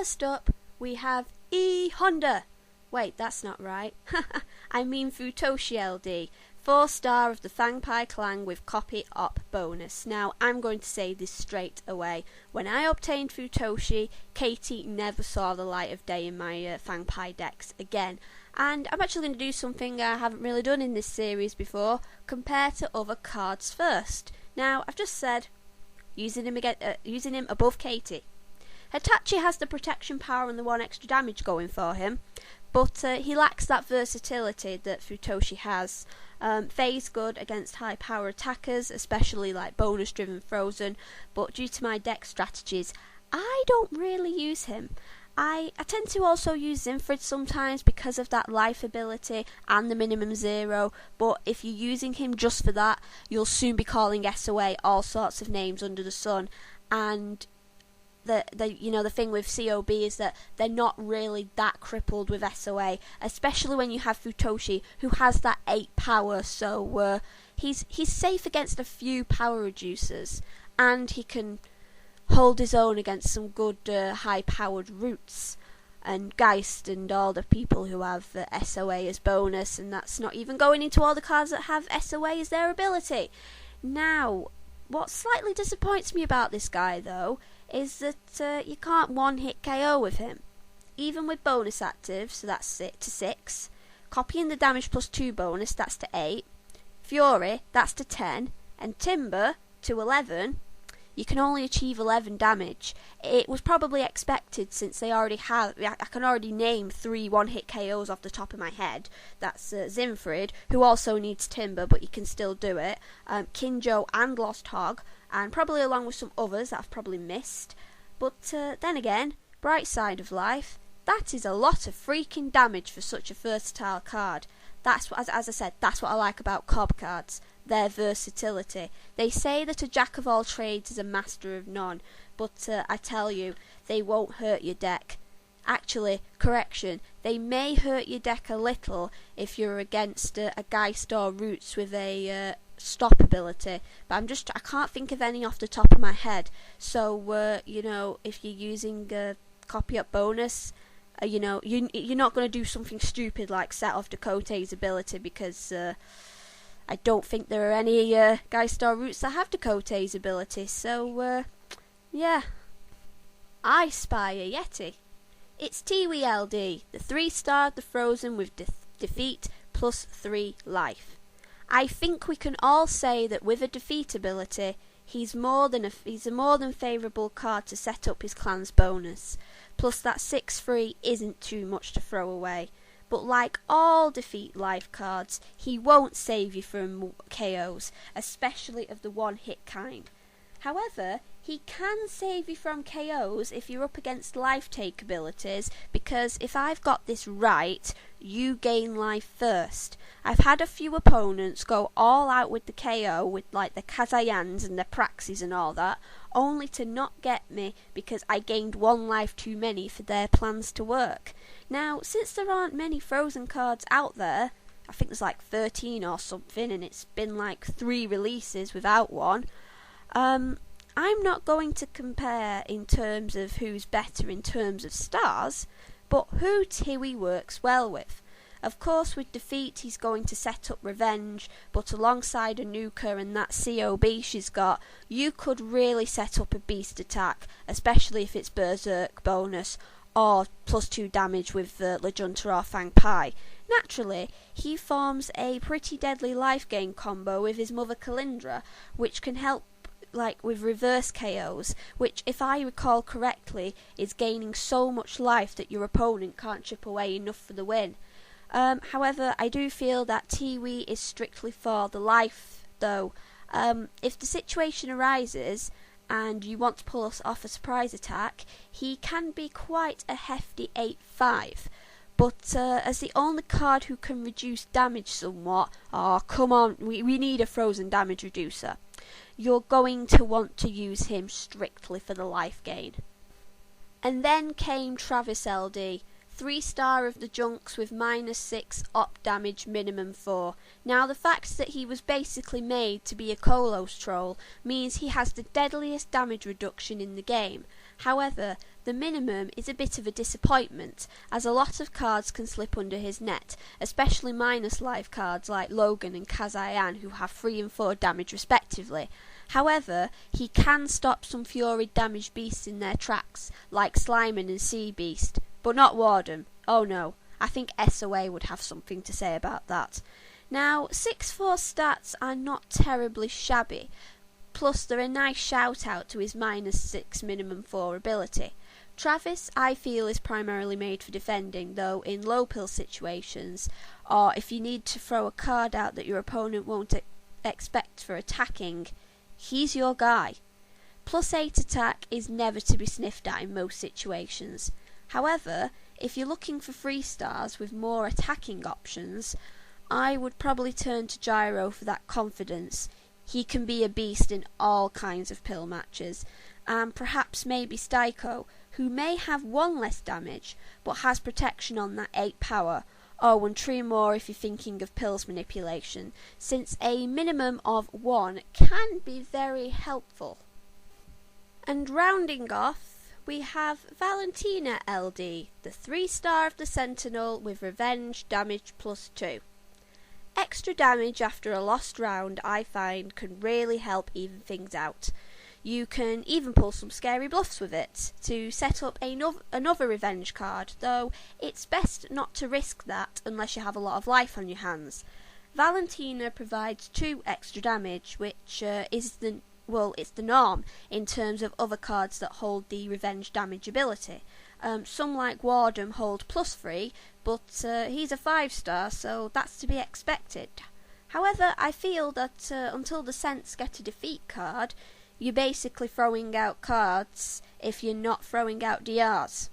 First up, we have E Honda. Wait, that's not right. I mean Futoshi LD, 4-star of the Fangpai clan with copy op bonus. Now, I'm going to say this straight away. When I obtained Futoshi, Katie never saw the light of day in my Fangpai decks again. And I'm actually going to do something I haven't really done in this series before, compare to other cards first. Now, I've just said, using him above Katie. Hitachi has the protection power and the 1 extra damage going for him, but he lacks that versatility that Futoshi has. Phase good against high power attackers, especially like bonus driven Frozen, but due to my deck strategies, I don't really use him. I tend to also use Zinfrid sometimes because of that life ability and the minimum 0, but if you're using him just for that, you'll soon be calling SOA all sorts of names under the sun, and the thing with COB is that they're not really that crippled with SOA, especially when you have Futoshi, who has that 8 power, so he's safe against a few power reducers, and he can hold his own against some good high-powered roots and Geist and all the people who have SOA as bonus, and that's not even going into all the cards that have SOA as their ability. Now, what slightly disappoints me about this guy, though, is that you can't one-hit KO with him. Even with bonus active, so that's to 6, copying the damage plus 2 bonus, that's to 8, Fury, that's to 10, and Timber, to 11, you can only achieve 11 damage. It was probably expected since they already have, I can already name 3 one-hit KOs off the top of my head. That's Zinfrid, who also needs Timber, but you can still do it, Kinjo and Lost Hog, and probably along with some others that I've probably missed. But then again, bright side of life, that is a lot of freaking damage for such a versatile card. That's what, as I said, that's what I like about COB cards, their versatility. They say that a jack of all trades is a master of none, but I tell you, they won't hurt your deck. Actually, correction, they may hurt your deck a little if you're against a Geist or Roots with a stop ability, but I can't think of any off the top of my head. So, if you're using a copy up bonus, you're not going to do something stupid like set off Dakota's ability, because I don't think there are any Geist or Roots that have Dakota's ability. So, yeah. I spy a Yeti. It's Tiwi LD, the 3-star of the Frozen with defeat plus 3 life. I think we can all say that with a defeat ability, he's a more than favourable card to set up his clan's bonus. Plus that 6-3 isn't too much to throw away. But like all defeat life cards, he won't save you from KOs, especially of the one-hit kind. However, he can save you from KOs if you're up against life take abilities, because if I've got this right, you gain life first. I've had a few opponents go all out with the KO with like the Kazayans and the Praxis and all that, only to not get me because I gained 1 life too many for their plans to work. Now, since there aren't many Frozen cards out there, I think there's like 13 or something, and it's been like 3 releases without one, I'm not going to compare in terms of who's better in terms of stars, but who Tiwi works well with. Of course, with defeat he's going to set up Revenge, but alongside a Nuka and that COB she's got, you could really set up a beast attack, especially if it's Berserk bonus or plus 2 damage with Lejunta or Fangpai. Naturally, he forms a pretty deadly life gain combo with his mother Kalindra, which can help like with reverse KOs, which if I recall correctly is gaining so much life that your opponent can't chip away enough for the win. However, I do feel that Tiwi is strictly for the life though. If the situation arises and you want to pull us off a surprise attack, he can be quite a hefty 8-5. But as the only card who can reduce damage somewhat, come on, we need a Frozen damage reducer. You're going to want to use him strictly for the life gain. And then came Travis LD, 3-star of the Junks with -6 op damage, minimum 4. Now the fact that he was basically made to be a Kolos troll means he has the deadliest damage reduction in the game. However, The minimum is a bit of a disappointment, as a lot of cards can slip under his net, especially minus life cards like Logan and Kazayan, who have 3 and 4 damage respectively. However, he can stop some Fury damaged beasts in their tracks, like Sliman and Sea Beast, but not Warden. Oh no, I think SOA would have something to say about that. Now, 6-4 stats are not terribly shabby, plus they're a nice shout out to his -6 minimum 4 ability. Travis, I feel, is primarily made for defending, though in low pill situations, or if you need to throw a card out that your opponent won't expect for attacking, he's your guy. +8 attack is never to be sniffed at in most situations. However, if you're looking for 3 stars with more attacking options, I would probably turn to Gyro for that confidence. He can be a beast in all kinds of pill matches, and perhaps maybe Styko, who may have 1 less damage, but has protection on that 8 power, and 3 more if you're thinking of pills manipulation, since a minimum of 1 can be very helpful. And rounding off, we have Valentina LD, the 3-star of the Sentinel with Revenge damage +2. Extra damage after a lost round, I find, can really help even things out. You can even pull some scary bluffs with it to set up another revenge card, though it's best not to risk that unless you have a lot of life on your hands. Valentina provides 2 extra damage, which is the norm in terms of other cards that hold the revenge damage ability. Some like Wardham hold +3, but he's a 5-star, so that's to be expected. However, I feel that until the Scents get a defeat card, you're basically throwing out cards if you're not throwing out DRs.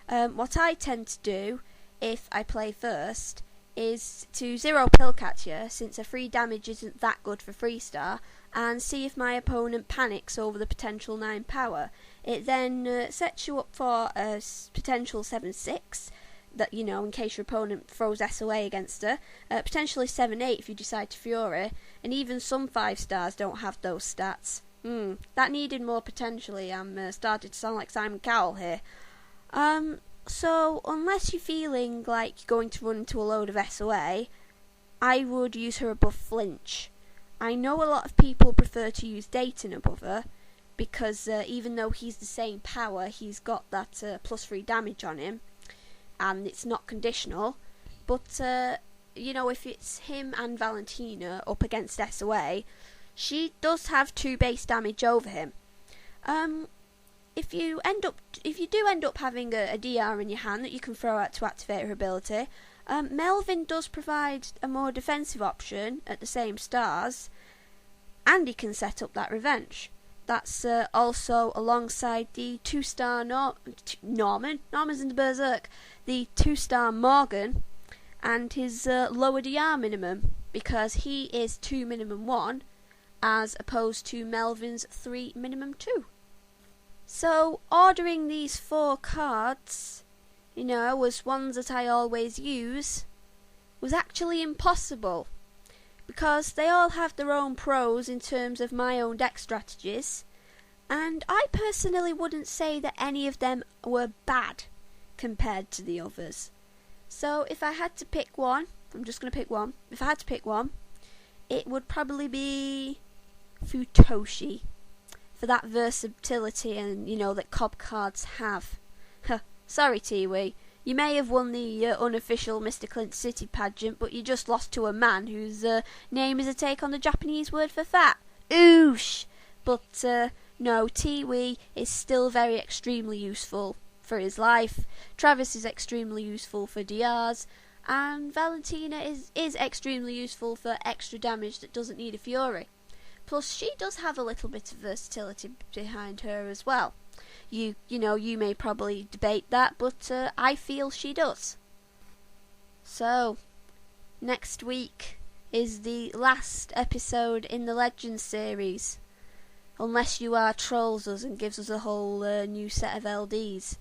What I tend to do, if I play first, is to 0 Pillcatcher, since a 3 damage isn't that good for 3-star, and see if my opponent panics over the potential 9 power. It then sets you up for a potential 7-6, that, in case your opponent throws SOA against her, potentially 7-8 if you decide to Fury, and even some 5-stars don't have those stats. That needed more potentially. I'm starting to sound like Simon Cowell here. So, unless you're feeling like you're going to run into a load of SOA, I would use her above Flinch. I know a lot of people prefer to use Dayton above her, because even though he's the same power, he's got that +3 damage on him, and it's not conditional. But, if it's him and Valentina up against SOA, she does have 2 base damage over him. If you do end up having a DR in your hand that you can throw out to activate her ability, Melvin does provide a more defensive option at the same stars, and he can set up that revenge. That's also alongside the 2-star Norman's in the Berserk, the 2-star Morgan, and his lower DR minimum, because he is 2 minimum 1, as opposed to Melvin's 3 minimum 2. So, ordering these 4 cards, as ones that I always use, was actually impossible, because they all have their own pros in terms of my own deck strategies, and I personally wouldn't say that any of them were bad compared to the others. So if I had to pick one, I'm just going to pick one, if I had to pick one, it would probably be Futoshi, for that versatility and, that Cobb cards have. Sorry, Tiwi, you may have won the unofficial Mr. Clint City pageant, but you just lost to a man whose name is a take on the Japanese word for fat. Oosh! But, no, Tiwi is still very extremely useful for his life. Travis is extremely useful for DRs, and Valentina is extremely useful for extra damage that doesn't need a Fury. Plus, she does have a little bit of versatility behind her as well. You may probably debate that, but I feel she does. So, next week is the last episode in the Legends series. Unless you trolls us and gives us a whole new set of LDs.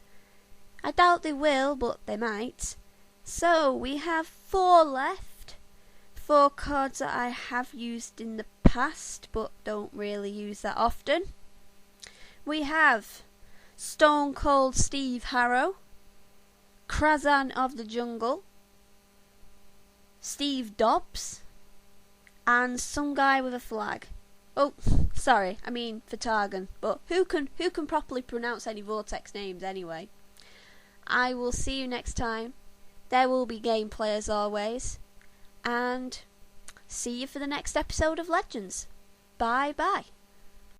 I doubt they will, but they might. So, we have 4 left. 4 cards that I have used in the past, but don't really use that often. We have Stone Cold Steve Harrow, Krazan of the Jungle, Steve Dobbs, and some guy with a flag. Oh, sorry, I mean Fatagan. But who can properly pronounce any Vortex names anyway? I will see you next time. There will be gameplay as always, and see you for the next episode of Legends. Bye bye.